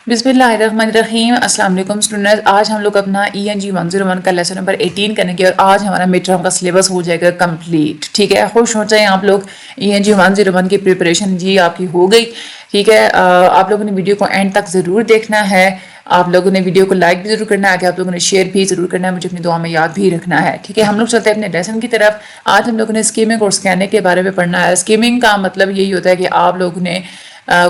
بسم اللہ الرحمن الرحیم. السلام علیکم اسٹوڈنٹس. آج ہم لوگ اپنا ENG 101 کا لیسن نمبر 18 کریں گے اور آج ہمارا مڈ ٹرم کا سلیبس ہو جائے گا کمپلیٹ. ٹھیک ہے, خوش ہو جائیں آپ لوگ. ENG 101 کی پریپریشن جی آپ کی ہو گئی. ٹھیک ہے, آپ لوگوں نے ویڈیو کو اینڈ تک ضرور دیکھنا ہے. آپ لوگوں نے ویڈیو کو لائک بھی ضرور کرنا ہے کہ آپ لوگوں نے شیئر بھی ضرور کرنا ہے. مجھے اپنی دعا میں یاد بھی رکھنا ہے. ٹھیک ہے, ہم لوگ چلتے ہیں اپنے لیسن کی طرف. آج ہم لوگوں نے اسکیمنگ اور اسکیننگ کے بارے میں پڑھنا ہے. اسکیمنگ کا مطلب یہی ہوتا ہے کہ آپ لوگوں نے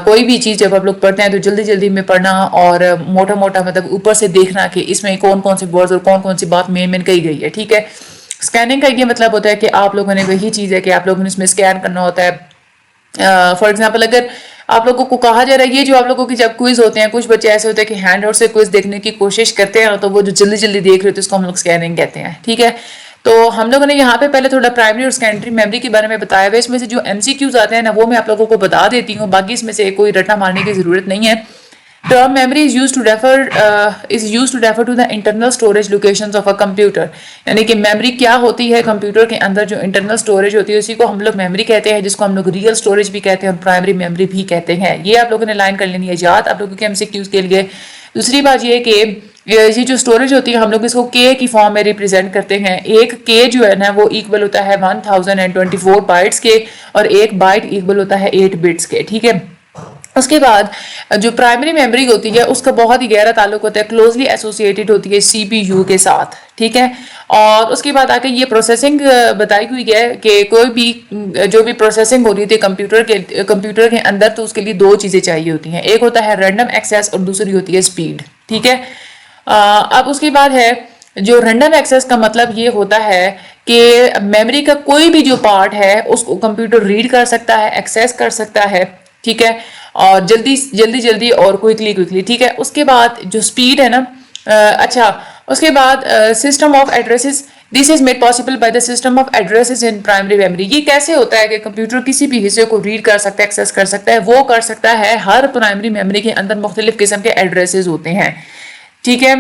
کوئی بھی چیز جب آپ لوگ پڑھتے ہیں تو جلدی جلدی میں پڑھنا اور موٹا موٹا مطلب اوپر سے دیکھنا کہ اس میں کون کون سے ورڈز اور کون کون سی بات مین کہی گئی ہے. ٹھیک ہے, اسکیننگ کا یہ مطلب ہوتا ہے کہ آپ لوگوں نے وہی چیز ہے کہ آپ لوگوں نے اس میں اسکین کرنا ہوتا ہے. فار ایگزامپل اگر آپ لوگوں کو کہا جا رہا ہے یہ جو آپ لوگوں کی جب کوئز ہوتے ہیں, کچھ بچے ایسے ہوتے ہیں کہ ہینڈ آؤٹ سے کوئز دیکھنے کی کوشش کرتے ہیں تو وہ جو جلدی جلدی دیکھ رہے ہوتے ہیں اس کو ہم لوگ اسکیننگ کہتے ہیں. ٹھیک ہے, تو ہم لوگوں نے یہاں پہ پہلے تھوڑا پرائمری اور سیکنڈری میموری کے بارے میں بتایا ہوا ہے. اس میں سے جو MCQs آتے ہیں نا وہ میں آپ لوگوں کو بتا دیتی ہوں, باقی اس میں سے کوئی رٹا مارنے کی ضرورت نہیں ہے. Term memory is used to refer to the internal storage locations of a computer. یعنی کہ میموری کیا ہوتی ہے کمپیوٹر کے اندر, جو انٹرنل اسٹوریج ہوتی ہے اسی کو ہم لوگ میموری کہتے ہیں, جس کو ہم لوگ ریئل اسٹوریج بھی کہتے ہیں اور پرائمری میموری بھی کہتے ہیں. یہ آپ لوگوں نے لائن کر لینی ہے یاد آپ لوگوں کے MCQs کے لیے. دوسری بات یہ کہ یہ جو اسٹوریج ہوتی ہے ہم لوگ اس کو K کی فارم میں ریپرزینٹ کرتے ہیں. ایک K جو ہے نا وہ ایکول ہوتا ہے 1024 بائٹس کے اور ایک بائٹ ایکول ہوتا ہے 8 بٹس کے. ٹھیک ہے, اس کے بعد جو پرائمری میموری ہوتی ہے اس کا بہت ہی گہرا تعلق ہوتا ہے, کلوزلی ایسوسیٹڈ ہوتی ہے CPU کے ساتھ. ٹھیک ہے, اور اس کے بعد آ کے یہ پروسیسنگ بتائی ہوئی ہے کہ کوئی بھی جو بھی پروسیسنگ ہو رہی تھی کمپیوٹر کے اندر تو اس کے لیے دو چیزیں چاہیے ہوتی ہیں. ایک ہوتا ہے رینڈم ایکسیس اور دوسری ہوتی ہے اسپیڈ. ٹھیک ہے, اب اس کے بعد ہے جو رینڈم ایکسیس کا مطلب یہ ہوتا ہے کہ میموری کا کوئی بھی جو پارٹ ہے اس کو کمپیوٹر ریڈ کر سکتا ہے, ایکسیس کر سکتا ہے. ٹھیک ہے, اور جلدی اور کوئکلی. ٹھیک ہے, اس کے بعد جو سپیڈ ہے نا, اچھا اس کے بعد system of addresses, this is made possible by the system of addresses in primary memory. یہ کیسے ہوتا ہے کہ کمپیوٹر کسی بھی حصے کو ریڈ کر سکتا ہے, ایکسیس کر سکتا ہے, وہ کر سکتا ہے ہر پرائمری میموری کے اندر مختلف قسم کے ایڈریسز ہوتے ہیں. ٹھیک ہے,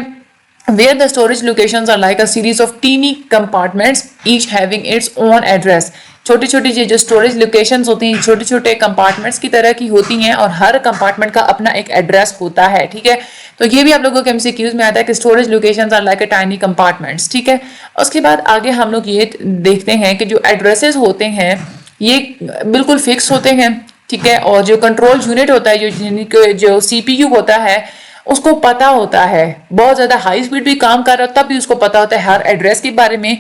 where the storage locations are like a series of teeny compartments each having its own address. چھوٹی چھوٹی جو اسٹوریج لوکیشنز ہوتی ہیں چھوٹے چھوٹے کمپارٹمنٹس کی طرح کی ہوتی ہیں اور ہر کمپارٹمنٹ کا اپنا ایک ایڈریس ہوتا ہے. ٹھیک ہے, تو یہ بھی آپ لوگوں کے MCQs میں آتا ہے کہ storage locations are like a tiny compartments. ٹھیک ہے, اس کے بعد آگے ہم لوگ یہ دیکھتے ہیں کہ جو ایڈریسز ہوتے ہیں یہ بالکل فکس ہوتے ہیں. ٹھیک ہے, اور جو کنٹرول یونٹ ہوتا ہے جو CPU ہوتا ہے اس کو پتا ہوتا ہے, بہت زیادہ ہائی سپیڈ بھی کام کر رہا ہے تب بھی اس کو پتا ہوتا ہے ہر ایڈریس کے بارے میں.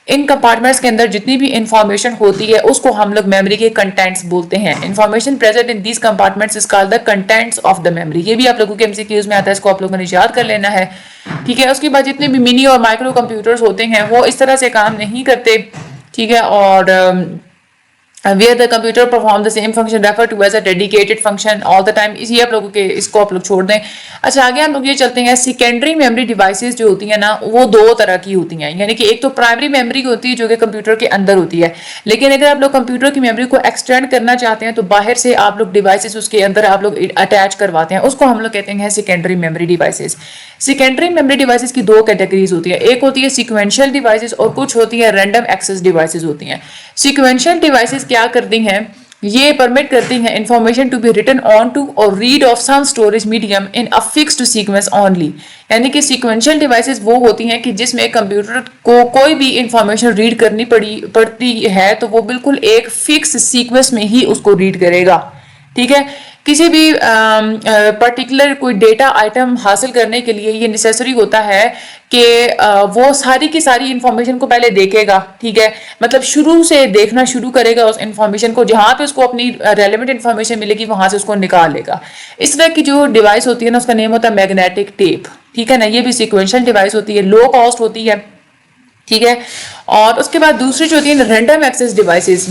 ان کمپارٹمنٹس کے اندر جتنی بھی انفارمیشن ہوتی ہے اس کو ہم لوگ میموری کے کنٹینٹس بولتے ہیں. Information present in these compartments is called the contents of the memory. یہ بھی آپ لوگوں کے MCQs میں آتا ہے, اس کو آپ لوگوں نے یاد کر لینا ہے. ٹھیک ہے, اس کے بعد جتنے بھی منی اور مائکرو کمپیوٹرز ہوتے ہیں وہ اس طرح سے کام نہیں کرتے. ٹھیک ہے, اور where the computer perform the same function refer to as a dedicated function all the time. اسی آپ لوگوں کے اس کو آپ لوگ چھوڑ دیں. اچھا آگے ہم لوگ یہ چلتے ہیں, سیکنڈری میموری ڈیوائسز جو ہوتی ہیں نا وہ دو طرح کی ہوتی ہیں. یعنی کہ ایک تو پرائمری میموری ہوتی ہے جو کہ کمپیوٹر کے اندر ہوتی ہے, لیکن اگر آپ لوگ کمپیوٹر کی میموری کو ایکسٹینڈ کرنا چاہتے ہیں تو باہر سے آپ لوگ ڈیوائسز اس کے اندر آپ لوگ اٹیچ کرواتے ہیں, اس کو ہم لوگ کہتے ہیں secondary memory devices. Secondary memory devices کی دو کیٹیگریز ہوتی ہیں, ایک ہوتی ہے سیکوینشل ڈیوائسز اور کچھ ہوتی ہیں رینڈم ایکسیس ڈیوائسز ہوتی ہیں. سیکوینشل ڈیوائسز کیا کرتی ہیں, یہ پرمٹ کرتی ہیں information to be written on to or read off some storage medium in a fixed sequence only. یعنی کہ سیکوینشل ڈیوائسز وہ ہوتی ہیں کہ جس میں کمپیوٹر کو کوئی بھی انفارمیشن ریڈ کرنی پڑتی ہے تو وہ بالکل ایک فکس سیکوینس میں ہی اس کو ریڈ کرے گا. ٹھیک ہے, کسی بھی پرٹیکولر کوئی ڈیٹا آئٹم حاصل کرنے کے لیے یہ نیسیسری ہوتا ہے کہ وہ ساری کی ساری انفارمیشن کو پہلے دیکھے گا. ٹھیک ہے, مطلب شروع سے دیکھنا شروع کرے گا اس انفارمیشن کو, جہاں پہ اس کو اپنی ریلیونٹ انفارمیشن ملے گی وہاں سے اس کو نکال لے گا. اس طرح کی جو ڈیوائس ہوتی ہے نا اس کا نیم ہوتا ہے میگنیٹک ٹیپ. ٹھیک ہے نا, یہ بھی سیکوینشل ڈیوائس ہوتی ہے, لو کاسٹ ہوتی ہے. ٹھیک ہے, اور اس کے بعد دوسری جو ہوتی ہے رینڈم ایکسیس ڈیوائسز,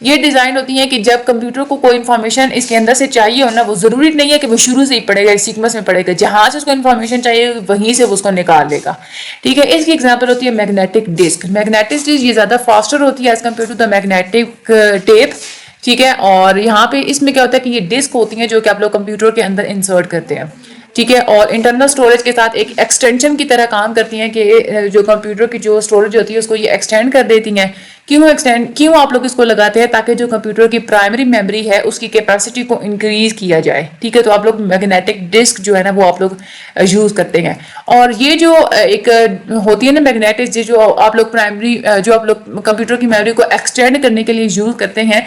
یہ ڈیزائن ہوتی ہیں کہ جب کمپیوٹر کو کوئی انفارمیشن اس کے اندر سے چاہیے ہونا, وہ ضروری نہیں ہے کہ وہ شروع سے ہی پڑھے گا, سیکوینس میں پڑھے گا, جہاں سے اس کو انفارمیشن چاہیے وہیں سے وہ اس کو نکال لے گا. ٹھیک ہے, اس کی ایگزامپل ہوتی ہے میگنیٹک ڈسک. میگنیٹک ڈسک یہ زیادہ فاسٹر ہوتی ہے as compare to the magnetic tape. ٹھیک ہے, اور یہاں پہ اس میں کیا ہوتا ہے کہ یہ ڈسک ہوتی ہیں جو کہ آپ لوگ کمپیوٹر کے اندر انسرٹ کرتے ہیں. ٹھیک ہے, اور انٹرنل اسٹوریج کے ساتھ ایک ایکسٹینشن کی طرح کام کرتی ہیں کہ جو کمپیوٹر کی جو اسٹوریج ہوتی ہے اس کو یہ ایکسٹینڈ کر دیتی ہیں. کیوں آپ لوگ اس کو لگاتے ہیں؟ تاکہ جو کمپیوٹر کی پرائمری میموری ہے اس کی کیپیسٹی کو انکریز کیا جائے. ٹھیک ہے, تو آپ لوگ میگنیٹک ڈسک جو ہے نا وہ آپ لوگ یوز کرتے ہیں. اور یہ جو ایک ہوتی ہے نا میگنیٹک ڈسک جو آپ لوگ پرائمری جو آپ لوگ کمپیوٹر کی میموری کو ایکسٹینڈ کرنے کے لیے یوز کرتے ہیں,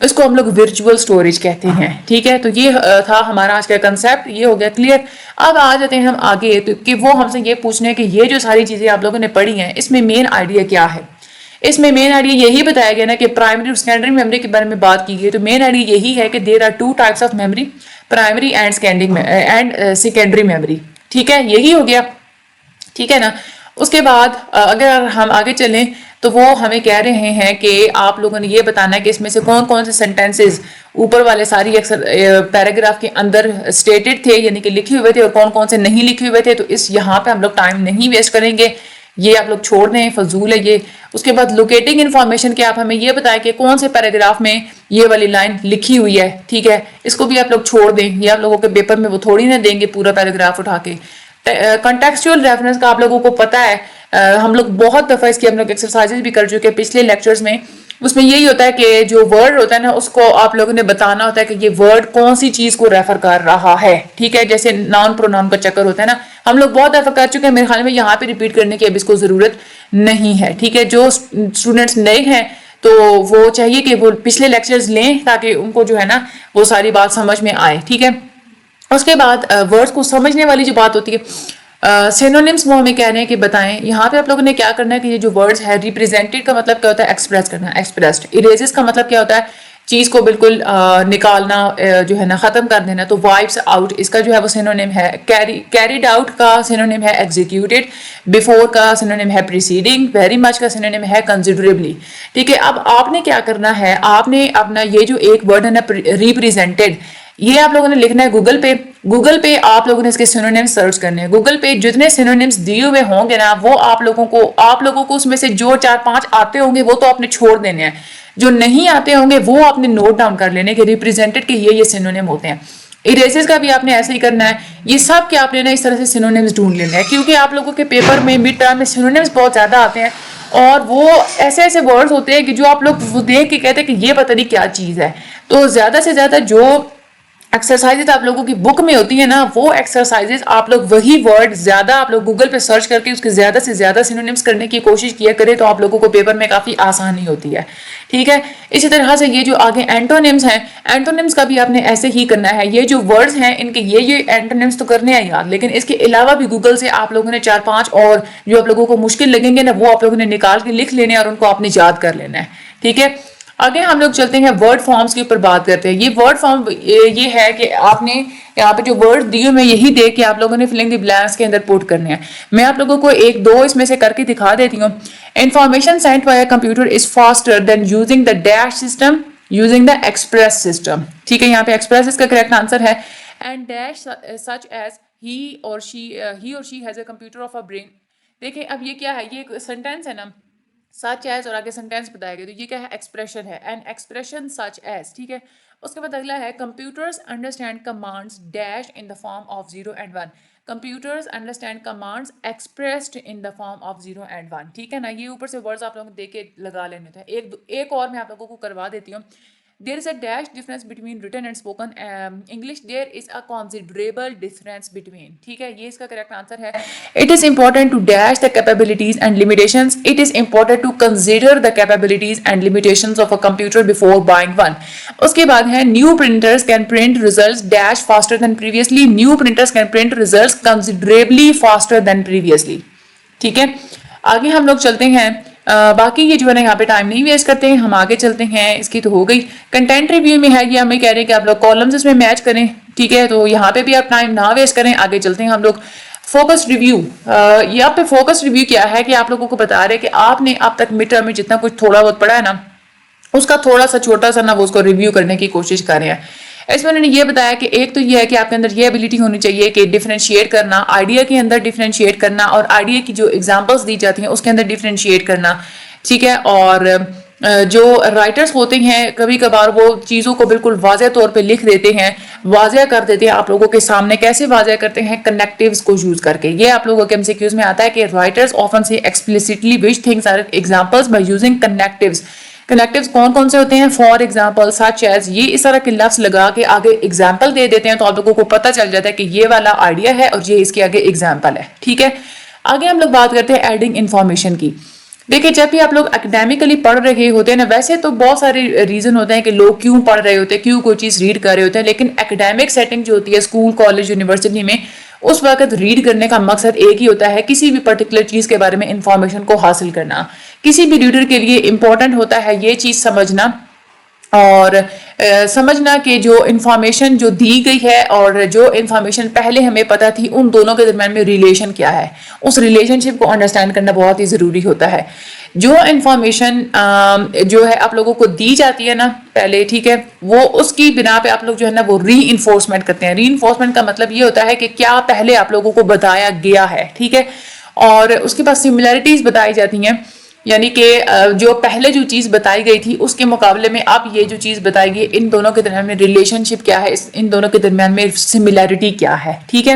اس کو ہم لوگ ورچوئل اسٹوریج کہتے ہیں. ٹھیک ہے, تو یہ تھا ہمارا آج کا کنسیپٹ, یہ ہو گیا کلیئر. اب آ جاتے ہیں ہم آگے کہ وہ ہم سے یہ پوچھنے کہ یہ جو ساری چیزیں آپ لوگوں نے پڑھی ہیں اس میں مین آئیڈیا کیا ہے. اس میں مین آئیڈیا یہی بتایا گیا نا کہ پرائمری اور سیکنڈری میموری کے بارے میں بات کی گئی. تو مین آئیڈیا یہی ہے کہ there are 2 types of memory, primary and secondary memory. ٹھیک ہے, یہی ہو گیا. ٹھیک ہے نا. اس کے بعد اگر ہم آگے چلیں تو وہ ہمیں کہہ رہے ہیں کہ آپ لوگوں نے یہ بتانا ہے کہ اس میں سے کون کون سے سینٹینسز اوپر والے ساری پیراگراف کے اندر اسٹیٹڈ تھے یعنی کہ لکھے ہوئے تھے, اور کون کون سے نہیں لکھے ہوئے تھے. تو اس یہاں پہ ہم لوگ ٹائم نہیں ویسٹ کریں گے, یہ آپ لوگ چھوڑ دیں, فضول ہے یہ. اس کے بعد لوکیٹنگ انفارمیشن کہ آپ ہمیں یہ بتائیں کہ کون سے پیراگراف میں یہ والی لائن لکھی ہوئی ہے. ٹھیک ہے, اس کو بھی آپ لوگ چھوڑ دیں, یہ آپ لوگوں کے پیپر میں وہ تھوڑی نہ دیں گے پورا پیراگراف اٹھا کے. کنٹیکسچوئل ریفرنس کا آپ لوگوں کو پتہ ہے, ہم لوگ بہت دفعہ اس کی ہم لوگ ایکسرسائزز بھی کر چکے پچھلے لیکچرز میں. اس میں یہی ہوتا ہے کہ جو ورڈ ہوتا ہے نا اس کو آپ لوگوں نے بتانا ہوتا ہے کہ یہ ورڈ کون سی چیز کو ریفر کر رہا ہے. ٹھیک ہے, جیسے ناؤن پروناؤن کا چکر ہوتا ہے نا, ہم لوگ بہت دفعہ کر چکے ہیں, میرے خیال میں یہاں پہ ریپیٹ کرنے کی اب اس کو ضرورت نہیں ہے. ٹھیک ہے, جو اسٹوڈنٹس نئے ہیں تو وہ چاہیے کہ وہ پچھلے لیکچرز لیں تاکہ ان کو جو ہے نا وہ ساری بات سمجھ میں آئے. ٹھیک ہے, اس کے بعد ورڈز کو سمجھنے والی جو بات ہوتی ہے سینونیمز وہ ہمیں کہہ رہے ہیں کہ بتائیں. یہاں پہ آپ لوگوں نے کیا کرنا ہے کہ یہ جو ورڈز ہے ریپریزینٹیڈ کا مطلب کیا ہوتا ہے, ایکسپریس کرنا, ایکسپریسڈ. اریزز کا مطلب کیا ہوتا ہے, چیز کو بالکل نکالنا جو ہے نا ختم کر دینا. تو وائپس آؤٹ اس کا جو ہے وہ سینونیم ہے. کیریڈ آؤٹ کا سینونیم ہے ایگزیکیوٹیڈ. بیفور کا سینونیم ہے پریسیڈنگ. ویری مچ کا سینونیم ہے کنسیڈریبلی. ٹھیک ہے, اب آپ نے کیا کرنا ہے, آپ نے اپنا یہ جو ایک ورڈ ہے نا ریپریزینٹیڈ, یہ آپ لوگوں نے لکھنا ہے گوگل پہ. گوگل پہ آپ لوگوں نے اس کے سینونیمز سرچ کرنے ہیں. گوگل پہ جتنے سینونیمز دیے ہوئے ہوں گے نا وہ آپ لوگوں کو اس میں سے جو 4-5 آتے ہوں گے وہ تو آپ نے چھوڑ دینے ہیں, جو نہیں آتے ہوں گے وہ آپ نے نوٹ ڈاؤن کر لینے کہ ریپریزینٹیڈ کے یہ سینونیم ہوتے ہیں. اریزز کا بھی آپ نے ایسے ہی کرنا ہے. یہ سب کے آپ نے نا اس طرح سے سینونیمز ڈھونڈ لینا ہے, کیونکہ آپ لوگوں کے پیپر میں مڈ ٹرم میں سینونیمز بہت زیادہ آتے ہیں اور وہ ایسے ورڈز ہوتے ہیں کہ جو آپ لوگ وہ دیکھ کے کہتے ہیں کہ یہ پتہ نہیں کیا چیز ہے. تو زیادہ سے زیادہ جو ایکسرسائزز آپ لوگوں کی بک میں ہوتی ہیں نا وہ ایکسرسائزز آپ لوگ وہی ورڈ زیادہ آپ لوگ گوگل پہ سرچ کر کے اس کے زیادہ سے زیادہ سینونیمز کرنے کی کوشش کیا کریں, تو آپ لوگوں کو پیپر میں کافی آسانی ہوتی ہے. ٹھیک ہے, اسی طرح سے یہ جو آگے اینٹونیمز ہیں, اینٹونیمز کا بھی آپ نے ایسے ہی کرنا ہے. یہ جو ورڈز ہیں ان کے یہ اینٹونیمز تو کرنے ہیں یاد, لیکن اس کے علاوہ بھی گوگل سے آپ لوگوں نے 4-5 اور جو آپ لوگوں کو مشکل لگیں گے نا وہ آپ لوگوں نے نکال کے لکھ لینے اور ان کو آپ نے یاد کر لینا ہے. ٹھیک ہے, آگے ہم لوگ چلتے ہیں ورڈ فارمز کے اوپر بات کرتے ہیں. یہ ورڈ فارم یہ ہے کہ آپ نے یہاں پہ جو ورڈ دیے میں یہی دیکھ کے آپ لوگوں نے فلنگ دی بلینکس کے اندر پوٹ کرنے ہیں. میں آپ لوگوں کو 1-2 اس میں سے کر کے دکھا دیتی ہوں. Information sent by computer is faster than using the dash system using the express system. ٹھیک ہے, یہاں پہ ایکسپریس اس کا کریکٹ آنسر ہے. And dash such as he or she has a computer of a brain. دیکھیں اب یہ کیا ہے, یہ ایک سینٹینس ہے نا, سچ ایز اور آگے سینٹینس بتایا گیا, تو یہ کیا ہے, ایکسپریشن ہے. And expression such as. ٹھیک ہے, اس کے بعد اگلا ہے computers understand commands dash in the form of 0 and 1. Computers understand commands expressed in the form of 0 and 1. ٹھیک ہے نا, یہ اوپر سے ورڈز آپ لوگوں کو دیکھ کے لگا لینے تھے. ایک اور میں آپ لوگوں کو کروا دیتی ہوں. There is a dash difference between written and spoken English. There is a considerable difference between. ٹھیک ہے, یہ اس کا کریکٹ آنسر ہے. It is important to dash the capabilities and limitations. It is important to consider the capabilities and limitations of a computer before buying one. اس کے بعد ہے new printers can print results dash faster than previously. New printers can print results considerably faster than previously. ٹھیک ہے, آگے ہم لوگ چلتے ہیں. باقی یہ جو ہے نا یہاں پہ ٹائم نہیں ویسٹ کرتے ہیں, ہم آگے چلتے ہیں. اس کی تو ہو گئی. کنٹینٹ ریویو میں ہے, یہ ہمیں کہہ رہے ہیں کہ آپ لوگ کالمز اس میں میچ کریں. ٹھیک ہے, تو یہاں پہ بھی آپ ٹائم نہ ویسٹ کریں. آگے چلتے ہیں ہم لوگ. فوکس ریویو, یہاں پہ فوکس ریویو کیا ہے کہ آپ لوگوں کو بتا رہے کہ آپ نے اب تک مڈ ٹرم میں جتنا کچھ تھوڑا بہت پڑھا ہے نا اس کا تھوڑا سا چھوٹا سا نا وہ اس کو ریویو کرنے کی کوشش کر رہے ہیں. اس میں انہوں نے یہ بتایا کہ ایک تو یہ ہے کہ آپ کے اندر یہ ایبلٹی ہونی چاہیے کہ ڈیفرینشیٹ کرنا, آئیڈیا کے اندر ڈیفرینشیٹ کرنا, اور آئیڈیا کی جو ایگزامپلس دی جاتی ہیں اس کے اندر ڈیفرینشیٹ کرنا. ٹھیک ہے, اور جو رائٹرز ہوتے ہیں کبھی کبھار وہ چیزوں کو بالکل واضح طور پہ لکھ دیتے ہیں, واضح کر دیتے ہیں آپ لوگوں کے سامنے. کیسے واضح کرتے ہیں؟ کنیکٹیوز کو یوز کر کے. یہ آپ لوگوں کے MCQs میں آتا ہے کہ writers often say explicitly which things are examples by using connectives. Connectives کون کون سے ہوتے ہیں؟ فار ایگزامپل, سچ ایز, یہ اس طرح کے لفظ لگا کے آگے ایگزامپل دے دیتے ہیں تو آپ لوگوں کو پتہ چل جاتا ہے کہ یہ والا آئیڈیا ہے اور یہ اس کے آگے ایگزامپل ہے. ٹھیک ہے, آگے ہم لوگ بات کرتے ہیں ایڈنگ انفارمیشن کی. دیکھیں جب بھی آپ لوگ اکیڈیمکلی پڑھ رہے ہوتے ہیں نا, ویسے تو بہت سارے ریزن ہوتے ہیں کہ لوگ کیوں پڑھ رہے ہوتے ہیں, کیوں کوئی چیز ریڈ کر رہے ہوتے ہیں, لیکن اکیڈیمک سیٹنگ جو ہوتی ہے اسکول, کالج, یونیورسٹی میں, اس وقت ریڈ کرنے کا مقصد ایک ہی ہوتا ہے, کسی بھی پرٹیکولر چیز کے بارے میں انفارمیشن کو حاصل کرنا. کسی بھی ریڈر کے لیے امپورٹنٹ ہوتا ہے یہ چیز سمجھنا اور سمجھنا کہ جو انفارمیشن جو دی گئی ہے اور جو انفارمیشن پہلے ہمیں پتہ تھی ان دونوں کے درمیان میں ریلیشن کیا ہے. اس ریلیشن شپ کو انڈرسٹینڈ کرنا بہت ہی ضروری ہوتا ہے. جو انفارمیشن جو ہے آپ لوگوں کو دی جاتی ہے نا پہلے, ٹھیک ہے, وہ اس کی بنا پہ آپ لوگ جو ہے نا وہ ری انفورسمنٹ کرتے ہیں. ری انفورسمنٹ کا مطلب یہ ہوتا ہے کہ کیا پہلے آپ لوگوں کو بتایا گیا ہے, ٹھیک ہے, اور اس کے بعد سملیرٹیز بتائی جاتی ہیں, یعنی کہ جو پہلے جو چیز بتائی گئی تھی اس کے مقابلے میں اب یہ جو چیز بتائی گئی ان دونوں کے درمیان میں ریلیشن شپ کیا ہے, ان دونوں کے درمیان میں سملیرٹی کیا ہے. ٹھیک ہے,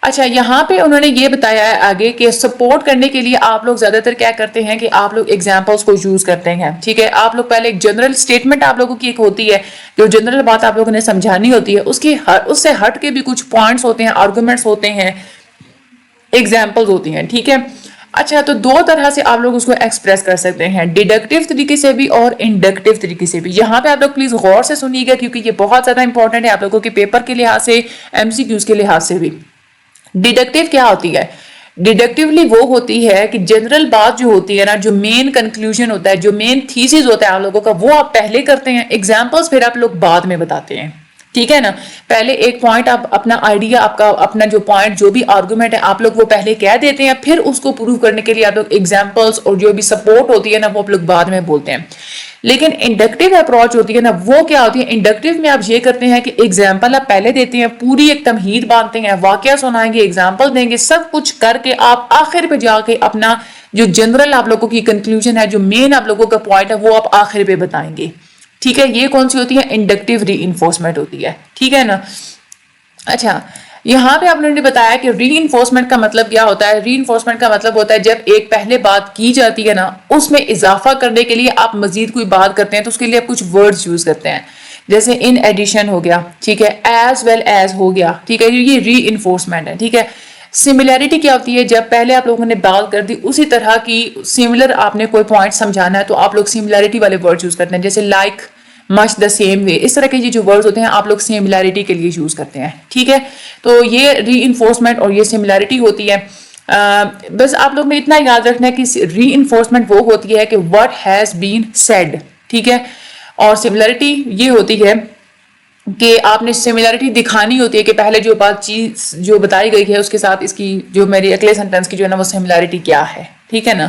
اچھا یہاں پہ انہوں نے یہ بتایا ہے آگے کہ سپورٹ کرنے کے لیے آپ لوگ زیادہ تر کیا کرتے ہیں کہ آپ لوگ ایگزامپلس کو یوز کرتے ہیں. ٹھیک ہے, آپ لوگ پہلے ایک جنرل سٹیٹمنٹ آپ لوگوں کی ایک ہوتی ہے, جو جنرل بات آپ لوگوں نے سمجھانی ہوتی ہے, اس سے ہٹ کے بھی کچھ پوائنٹس ہوتے ہیں, آرگومنٹس ہوتے ہیں, ایگزامپلز ہوتی ہیں. ٹھیک ہے, اچھا تو دو طرح سے آپ لوگ اس کو ایکسپریس کر سکتے ہیں, ڈیڈکٹیو طریقے سے بھی اور انڈکٹیو طریقے سے بھی. یہاں پہ آپ لوگ پلیز غور سے سنیے گا کیونکہ یہ بہت زیادہ امپورٹنٹ ہے آپ لوگوں کے پیپر کے لحاظ سے, MCQs کے لحاظ سے بھی. ڈیڈکٹیو کیا ہوتی ہے؟ ڈیڈکٹیولی وہ ہوتی ہے کہ جنرل بات جو ہوتی ہے نا, جو مین کنکلوژن ہوتا ہے, جو مین تھیسس ہوتا ہے آپ لوگوں کا, وہ آپ پہلے کرتے ہیں, ایگزامپلس پھر آپ لوگ بعد میں بتاتے ہیں. ٹھیک ہے نا, پہلے ایک پوائنٹ آپ اپنا آئیڈیا, آپ کا اپنا جو پوائنٹ جو بھی آرگومنٹ ہے آپ لوگ وہ پہلے کہہ دیتے ہیں, پھر اس کو پروو کرنے کے لیے آپ لوگ ایگزامپلس اور جو بھی سپورٹ ہوتی ہے نا وہ آپ لوگ بعد میں بولتے ہیں. لیکن انڈکٹیو اپروچ ہوتی ہے نا, وہ کیا ہوتی ہے؟ انڈکٹیو میں آپ یہ کرتے ہیں کہ ایگزامپل آپ پہلے دیتے ہیں, پوری ایک تمہید باندھتے ہیں, واقعہ سنائیں گے, ایگزامپل دیں گے, سب کچھ کر کے آپ آخر پہ جا کے اپنا جو جنرل آپ لوگوں کی کنکلوژن ہے, جو مین آپ لوگوں کا پوائنٹ ہے, وہ آپ آخر پہ بتائیں گے. ٹھیک ہے, یہ کون سی ہوتی ہے؟ انڈکٹیو ری انفورسمنٹ ہوتی ہے. ٹھیک ہے نا, اچھا یہاں پہ آپ نے بتایا کہ ری انفورسمنٹ کا مطلب کیا ہوتا ہے. ری انفورسمنٹ کا مطلب ہوتا ہے جب ایک پہلے بات کی جاتی ہے نا, اس میں اضافہ کرنے کے لیے آپ مزید کوئی بات کرتے ہیں تو اس کے لیے آپ کچھ ورڈز یوز کرتے ہیں, جیسے ان ایڈیشن ہو گیا, ٹھیک ہے, ایز ویل ایز ہو گیا. ٹھیک ہے, یہ ری انفورسمنٹ ہے. ٹھیک ہے, سملیرٹی کیا ہوتی ہے؟ جب پہلے آپ لوگوں نے بات کر دی اسی طرح کی سملر آپ نے کوئی پوائنٹ سمجھانا ہے تو آپ لوگ سملیرٹی والے ورڈز یوز کرتے ہیں, جیسے like, much the same way. اس طرح کے یہ جو ورڈز ہوتے ہیں آپ لوگ سملیرٹی کے لیے یوز کرتے ہیں. ٹھیک ہے, تو یہ ری انفورسمنٹ اور یہ سملیرٹی ہوتی ہے. بس آپ لوگ نے اتنا یاد رکھنا ہے کہ ری انفورسمنٹ وہ ہوتی ہے کہ what has been said. ٹھیک ہے, اور سملیرٹی یہ ہوتی ہے کہ آپ نے سملیرٹی دکھانی ہوتی ہے کہ پہلے جو بات چیز جو بتائی گئی ہے اس کے ساتھ اس کی جو میری اگلے سینٹینس کی جو ہے نا وہ سملیرٹی کیا ہے. ٹھیک ہے نا,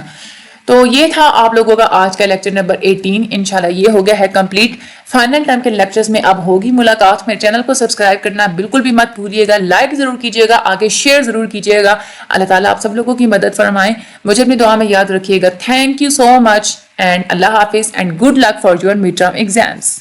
تو یہ تھا آپ لوگوں کا آج کا لیکچر نمبر 18. انشاءاللہ یہ ہو گیا ہے کمپلیٹ. فائنل ٹائم کے لیکچرز میں اب ہوگی ملاقات. میرے چینل کو سبسکرائب کرنا بالکل بھی مت بھولیے گا, لائک ضرور کیجیے گا, آگے شیئر ضرور کیجیے گا. اللہ تعالیٰ آپ سب لوگوں کی مدد فرمائیں. مجھے اپنی دعا میں یاد رکھیے گا. Thank you so much and اللہ حافظ and good luck for your mid term exams.